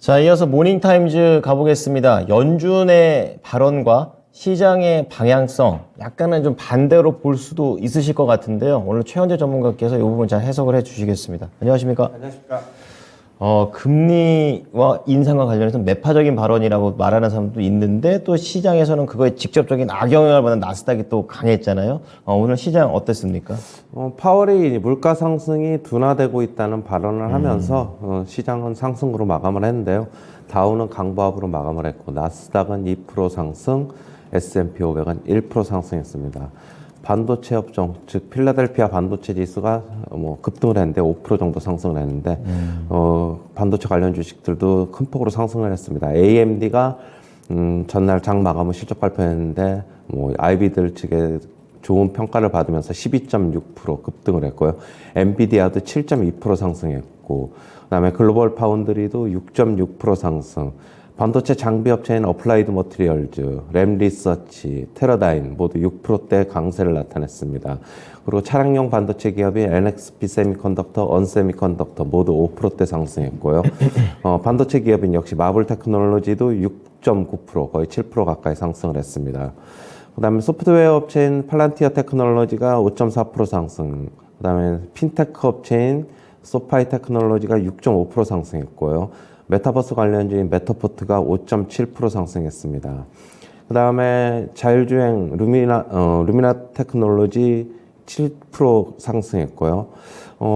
자, 이어서 모닝타임즈 가보겠습니다. 연준의 발언과 시장의 방향성, 약간은 좀 반대로 볼 수도 있으실 것 같은데요. 오늘 최현재 전문가께서 이 부분 잘 해석을 해주시겠습니다. 안녕하십니까? 안녕하십니까? 금리와 인상과 관련해서 매파적인 발언이라고 말하는 사람도 있는데 또 시장에서는 그거에 직접적인 악영향을 받는 나스닥이 또 강했잖아요. 오늘 시장 어땠습니까? 파월이 물가 상승이 둔화되고 있다는 발언을 하면서 시장은 상승으로 마감을 했는데요. 다우는 강보합으로 마감을 했고 나스닥은 2% 상승, S&P 500은 1% 상승했습니다. 반도체 업종, 즉 필라델피아 반도체 지수가 급등을 했는데 5% 정도 상승을 했는데 반도체 관련 주식들도 큰 폭으로 상승을 했습니다. AMD가 전날 장 마감 후 실적 발표했는데 IB들 측에 좋은 평가를 받으면서 12.6% 급등을 했고요. 엔비디아도 7.2% 상승했고, 그다음에 글로벌 파운드리도 6.6% 상승. 반도체 장비 업체인 어플라이드 머티리얼즈, 램 리서치, 테라다인 모두 6%대 강세를 나타냈습니다. 그리고 차량용 반도체 기업인 NXP 세미컨덕터, 언세미컨덕터 모두 5%대 상승했고요. 반도체 기업인 역시 마블 테크놀로지도 6.9% 거의 7% 가까이 상승을 했습니다. 그다음에 소프트웨어 업체인 팔란티어 테크놀로지가 5.4% 상승, 그다음에 핀테크 업체인 소파이 테크놀로지가 6.5% 상승했고요. 메타버스 관련주인 메타포트가 5.7% 상승했습니다. 그 다음에 자율주행 루미나 테크놀로지 7% 상승했고요.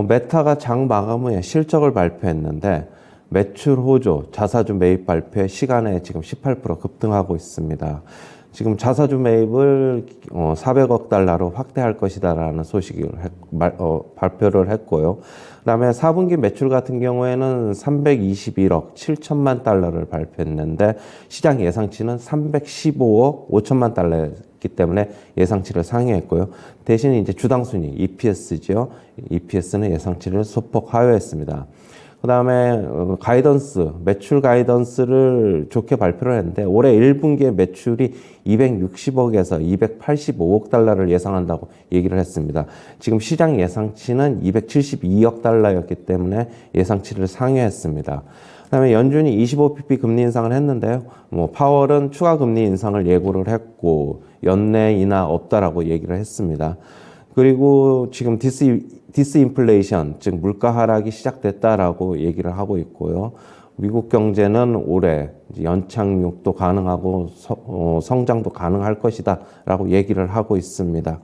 메타가 장 마감 후에 실적을 발표했는데 매출 호조, 자사주 매입 발표의 시간에 지금 18% 급등하고 있습니다. 지금 자사주 매입을 400억 달러로 확대할 것이다라는 소식을 발표를 했고요. 그다음에 4분기 매출 같은 경우에는 321억 7천만 달러를 발표했는데 시장 예상치는 315억 5천만 달러였기 때문에 예상치를 상회했고요. 대신 이제 주당 순이익 EPS죠. EPS는 예상치를 소폭 하회했습니다. 그다음에 가이던스, 매출 가이던스를 좋게 발표를 했는데 올해 1분기에 매출이 260억에서 285억 달러를 예상한다고 얘기를 했습니다. 지금 시장 예상치는 272억 달러였기 때문에 예상치를 상회했습니다. 그다음에 연준이 25pp 금리 인상을 했는데요. 파월은 추가 금리 인상을 예고를 했고 연내 인하 없다라고 얘기를 했습니다. 그리고 지금 디스인플레이션, 즉 물가 하락이 시작됐다라고 얘기를 하고 있고요. 미국 경제는 올해 연착륙도 가능하고 성장도 가능할 것이다라고 얘기를 하고 있습니다.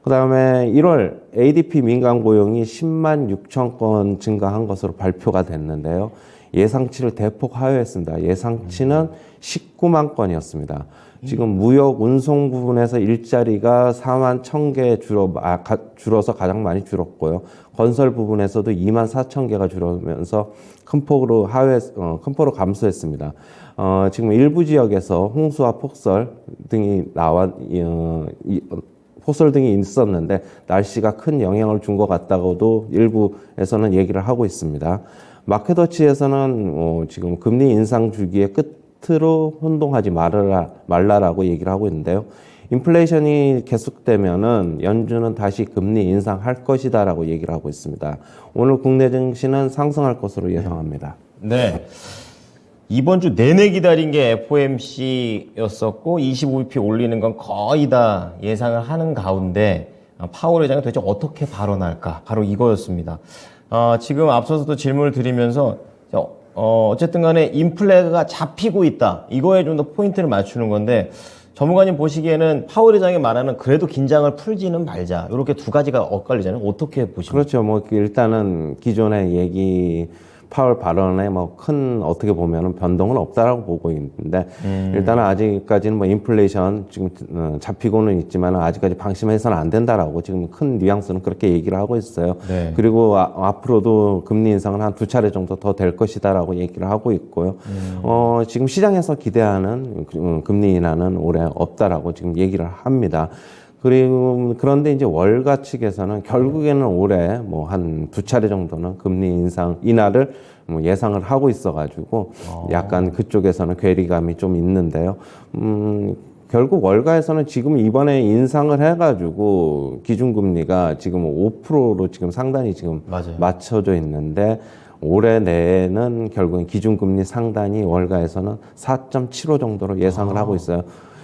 그다음에 1월 ADP 민간 고용이 10만 6천 건 증가한 것으로 발표가 됐는데요. 예상치를 대폭 하회했습니다. 예상치는 19만 건이었습니다. 지금 무역 운송 부분에서 일자리가 4만 1,000개 줄어서 가장 많이 줄었고요. 건설 부분에서도 2만 4천 개가 줄으면서 큰 폭으로 감소했습니다. 지금 일부 지역에서 홍수와 폭설 등이 있었는데 날씨가 큰 영향을 준 것 같다고도 일부에서는 얘기를 하고 있습니다. 마켓워치에서는 지금 금리 인상 주기의 끝으로 혼동하지 말라라고 얘기를 하고 있는데요. 인플레이션이 계속되면은 연준은 다시 금리 인상할 것이다라고 얘기를 하고 있습니다. 오늘 국내 증시는 상승할 것으로 예상합니다. 네. 이번 주 내내 기다린 게 FOMC였었고 25bp 올리는 건 거의 다 예상을 하는 가운데 파월 의장이 도대체 어떻게 발언할까? 바로 이거였습니다. 지금 앞서서도 질문을 드리면서 어쨌든 간에 인플레가 잡히고 있다. 이거에 좀 더 포인트를 맞추는 건데 전문가님 보시기에는 파월 의장이 말하는 그래도 긴장을 풀지는 말자. 이렇게 두 가지가 엇갈리잖아요. 어떻게 보십니까? 그렇죠. 일단은 기존의 얘기 파월 발언에 큰 어떻게 보면은 변동은 없다라고 보고 있는데 일단은 아직까지는 인플레이션 지금 잡히고는 있지만 아직까지 방심해서는 안 된다라고 지금 큰 뉘앙스는 그렇게 얘기를 하고 있어요. 네. 그리고 앞으로도 금리 인상은 한 2차례 정도 더 될 것이다라고 얘기를 하고 있고요. 지금 시장에서 기대하는 금리 인하는 올해 없다라고 지금 얘기를 합니다. 그런데 이제 월가 측에서는 결국에는 올해 한 2차례 정도는 금리 인하를 예상을 하고 있어가지고 약간 그쪽에서는 괴리감이 좀 있는데요. 결국 월가에서는 지금 이번에 인상을 해가지고 기준금리가 지금 5%로 지금 상단이 지금 맞아요. 맞춰져 있는데 올해 내에는 결국엔 기준금리 상단이 월가에서는 4.75 정도로 예상을 하고 있어요.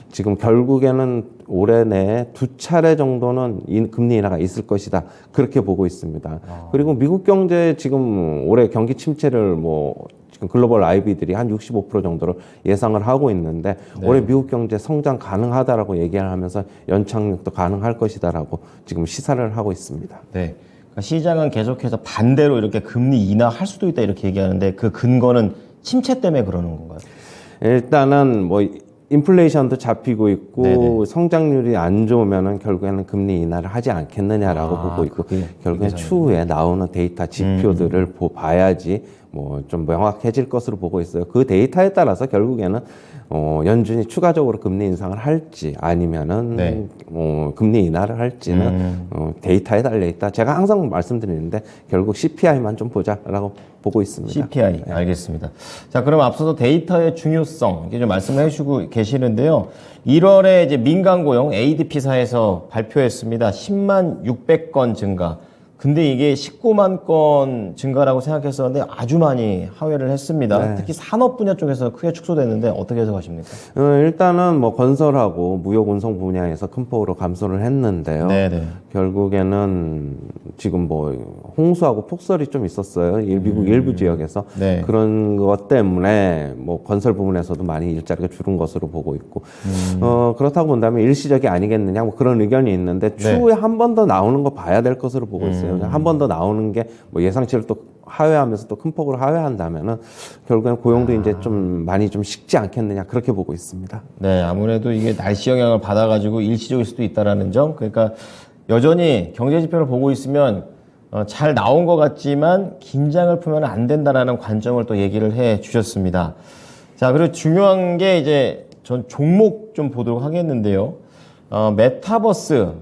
지금 결국에는 올해 내에 2차례 정도는 금리 인하가 있을 것이다. 그렇게 보고 있습니다. 그리고 미국 경제 지금 올해 경기 침체를 지금 글로벌 IB들이 한 65% 정도를 예상을 하고 있는데 올해 미국 경제 성장 가능하다라고 얘기를 하면서 연착륙도 가능할 것이다라고 지금 시사를 하고 있습니다. 네. 그러니까 시장은 계속해서 반대로 이렇게 금리 인하할 수도 있다 이렇게 얘기하는데 그 근거는 침체 때문에 그러는 건가요? 일단은 인플레이션도 잡히고 있고 네네. 성장률이 안 좋으면은 결국에는 금리 인하를 하지 않겠느냐라고 보고 있고 결국엔 추후에 나오는 데이터 지표들을 봐야지 좀 명확해질 것으로 보고 있어요. 그 데이터에 따라서 결국에는 연준이 추가적으로 금리 인상을 할지 아니면은 금리 인하를 할지는 데이터에 달려 있다. 제가 항상 말씀드리는데 결국 CPI만 좀 보자라고 보고 있습니다. CPI 알겠습니다. 자, 그럼 앞서서 데이터의 중요성 이게 좀 말씀을 해주고 계시는데요. 1월에 이제 민간 고용 ADP사에서 발표했습니다. 10만 600건 증가. 근데 이게 19만 건 증가라고 생각했었는데 아주 많이 하회를 했습니다. 특히 산업 분야 쪽에서 크게 축소됐는데 어떻게 해석하십니까? 일단은 건설하고 무역 운송 분야에서 큰 폭으로 감소를 했는데요. 네네. 결국에는 지금 홍수하고 폭설이 좀 있었어요. 미국 일부 지역에서. 네. 그런 것 때문에 건설 부분에서도 많이 일자리가 줄은 것으로 보고 있고. 그렇다고 본다면 일시적이 아니겠느냐 그런 의견이 있는데 추후에 한 번 더 나오는 거 봐야 될 것으로 보고 있어요. 한 번 더 나오는 게 예상치를 또 하회하면서 또 큰 폭으로 하회한다면은 결국엔 고용도 이제 좀 많이 좀 식지 않겠느냐 그렇게 보고 있습니다. 네, 아무래도 이게 날씨 영향을 받아가지고 일시적일 수도 있다라는 점. 그러니까 여전히 경제 지표를 보고 있으면 잘 나온 것 같지만 긴장을 풀면 안 된다라는 관점을 또 얘기를 해 주셨습니다. 자, 그리고 중요한 게 이제 전 종목 좀 보도록 하겠는데요. 메타버스의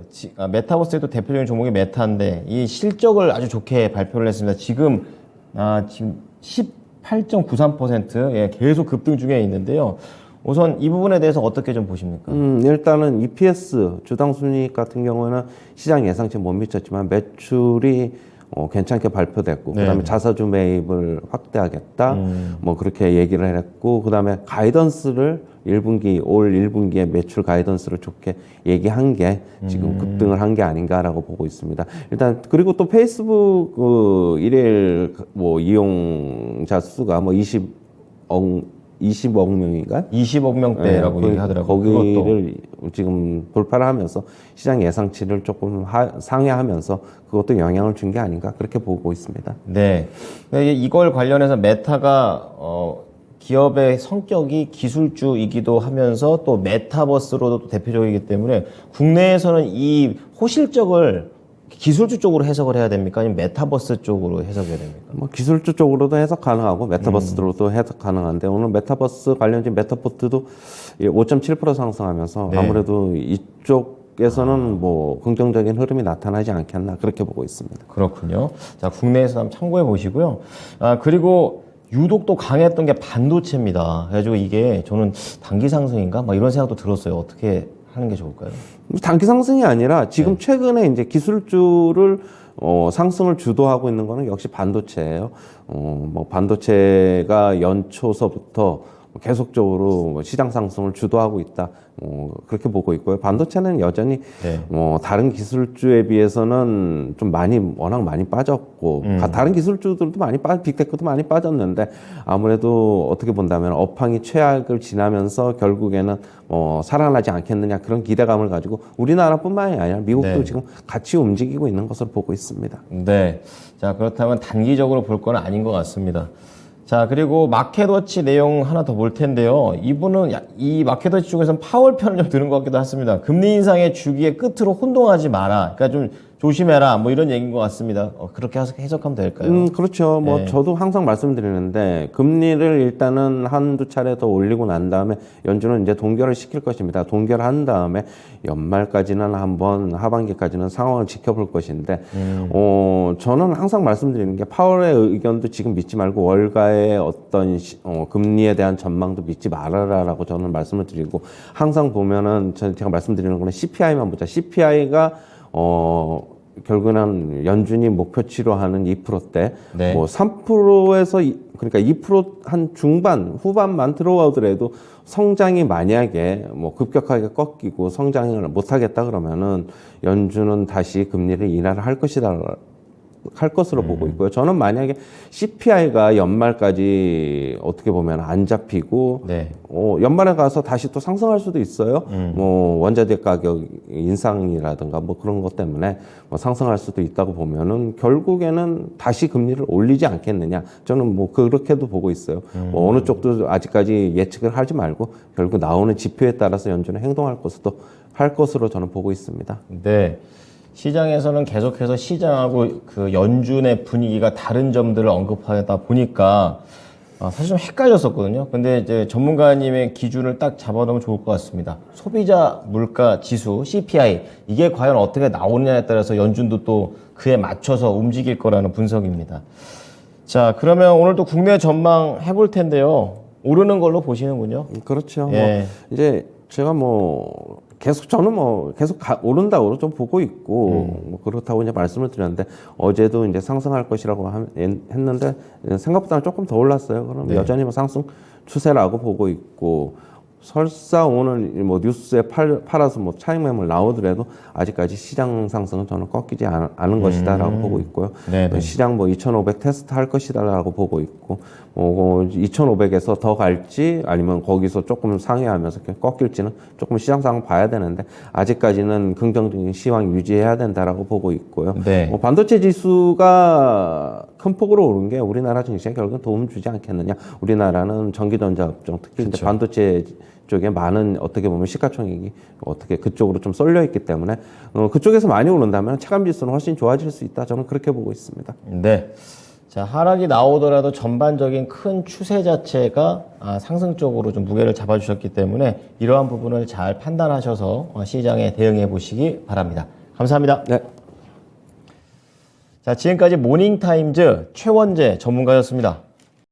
또 대표적인 종목이 메타인데 이 실적을 아주 좋게 발표를 했습니다. 지금 18.93% 예, 계속 급등 중에 있는데요. 우선 이 부분에 대해서 어떻게 좀 보십니까? 일단은 EPS 주당 순이익 같은 경우는 시장 예상치 못 미쳤지만 매출이 괜찮게 발표됐고 그다음에 자사주 매입을 확대하겠다 그렇게 얘기를 했고 그다음에 가이던스를 올 1분기에 매출 가이던스를 좋게 얘기한 게 지금 급등을 한 게 아닌가라고 보고 있습니다. 일단 그리고 또 페이스북 일일 이용자 수가 20억 명인가요? 20억 명대라고 얘기하더라고요. 거기를 지금 돌파를 하면서 시장 예상치를 조금 상회하면서 그것도 영향을 준 게 아닌가 그렇게 보고 있습니다. 네. 이걸 관련해서 메타가 기업의 성격이 기술주이기도 하면서 또 메타버스로도 대표적이기 때문에 국내에서는 이 호실적을 기술주 쪽으로 해석을 해야 됩니까? 아니면 메타버스 쪽으로 해석해야 됩니까? 기술주 쪽으로도 해석 가능하고 메타버스로도 해석 가능한데 오늘 메타버스 관련된 메타포트도 5.7% 상승하면서 아무래도 이쪽에서는 긍정적인 흐름이 나타나지 않겠나 그렇게 보고 있습니다. 그렇군요. 자, 국내에서 한번 참고해 보시고요. 그리고 유독 또 강했던 게 반도체입니다. 그래가지고 이게 저는 단기 상승인가? 이런 생각도 들었어요. 어떻게 하는 게 좋을까요? 단기 상승이 아니라 지금 최근에 이제 기술주를 상승을 주도하고 있는 거는 역시 반도체예요. 반도체가 연초서부터 계속적으로 시장 상승을 주도하고 있다. 그렇게 보고 있고요. 반도체는 여전히 다른 기술주에 비해서는 좀 워낙 많이 빠졌고 다른 기술주들도 빅테크도 많이 빠졌는데 아무래도 어떻게 본다면 업황이 최악을 지나면서 결국에는 살아나지 않겠느냐 그런 기대감을 가지고 우리나라뿐만이 아니라 미국도 지금 같이 움직이고 있는 것으로 보고 있습니다. 네. 자, 그렇다면 단기적으로 볼 건 아닌 것 같습니다. 자, 그리고 마켓워치 내용 하나 더 볼 텐데요. 이분은 이 마켓워치 쪽에서는 파월 편을 좀 드는 것 같기도 했습니다. 금리 인상의 주기의 끝으로 혼동하지 마라. 그러니까 좀 조심해라. 이런 얘기인 것 같습니다. 그렇게 해석하면 될까요? 그렇죠. 저도 항상 말씀드리는데 금리를 일단은 한두 차례 더 올리고 난 다음에 연준은 이제 동결을 시킬 것입니다. 동결한 다음에 연말까지는 한번 하반기까지는 상황을 지켜볼 것인데 저는 항상 말씀드리는 게 파월의 의견도 지금 믿지 말고 월가의 어떤 금리에 대한 전망도 믿지 말아라라고 저는 말씀을 드리고 항상 보면은 제가 말씀드리는 거는 CPI만 보자. CPI가 결국은 연준이 목표치로 하는 2%대, 네. 뭐 3%에서 그러니까 2%한 중반, 후반만 들어오더라도 성장이 만약에 뭐 급격하게 꺾이고 성장을 못하겠다 그러면은 연준은 다시 금리를 인하를 할 것이다. 할 것으로 보고 있고요. 저는 만약에 CPI가 연말까지 어떻게 보면 안 잡히고 네. 연말에 가서 다시 또 상승할 수도 있어요. 뭐 원자재 가격 인상이라든가 뭐 그런 것 때문에 뭐 상승할 수도 있다고 보면은 결국에는 다시 금리를 올리지 않겠느냐. 저는 뭐 그렇게도 보고 있어요. 뭐 어느 쪽도 아직까지 예측을 하지 말고 결국 나오는 지표에 따라서 연준은 행동할 것으로 저는 보고 있습니다. 네. 시장에서는 계속해서 시장하고 그 연준의 분위기가 다른 점들을 언급하다 보니까 사실 좀 헷갈렸었거든요. 근데 이제 전문가님의 기준을 딱 잡아놓으면 좋을 것 같습니다. 소비자 물가 지수 CPI 이게 과연 어떻게 나오느냐에 따라서 연준도 또 그에 맞춰서 움직일 거라는 분석입니다. 자, 그러면 오늘도 국내 전망 해볼 텐데요. 오르는 걸로 보시는군요. 그렇죠. 예. 뭐 이제 제가 뭐 계속 저는 뭐 계속 오른다고 좀 보고 있고 뭐 그렇다고 이제 말씀을 드렸는데 어제도 이제 상승할 것이라고 했는데 생각보다는 조금 더 올랐어요. 그럼 네. 여전히 뭐 상승 추세라고 보고 있고 설사 오늘 뭐 뉴스에 팔아서 뭐 차익 매물 나오더라도 아직까지 시장 상승은 저는 꺾이지 않은 것이다라고 보고 있고요. 네네. 시장 뭐 2,500 테스트 할 것이다라고 보고 있고 뭐 2,500에서 더 갈지 아니면 거기서 조금 상회하면서 꺾일지는 조금 시장 상황 봐야 되는데 아직까지는 긍정적인 시황 유지해야 된다라고 보고 있고요. 네. 뭐 반도체 지수가 큰 폭으로 오른 게 우리나라 증시에 결국은 도움 주지 않겠느냐. 우리나라는 전기전자 업종 특히 이제 반도체 쪽에 많은 어떻게 보면 시가총액이 어떻게 그쪽으로 좀 쏠려 있기 때문에 그쪽에서 많이 오른다면 체감 지수는 훨씬 좋아질 수 있다. 저는 그렇게 보고 있습니다. 네. 자, 하락이 나오더라도 전반적인 큰 추세 자체가 상승 쪽으로 좀 무게를 잡아주셨기 때문에 이러한 부분을 잘 판단하셔서 시장에 대응해 보시기 바랍니다. 감사합니다. 네. 자, 지금까지 모닝타임즈 최원재 전문가였습니다.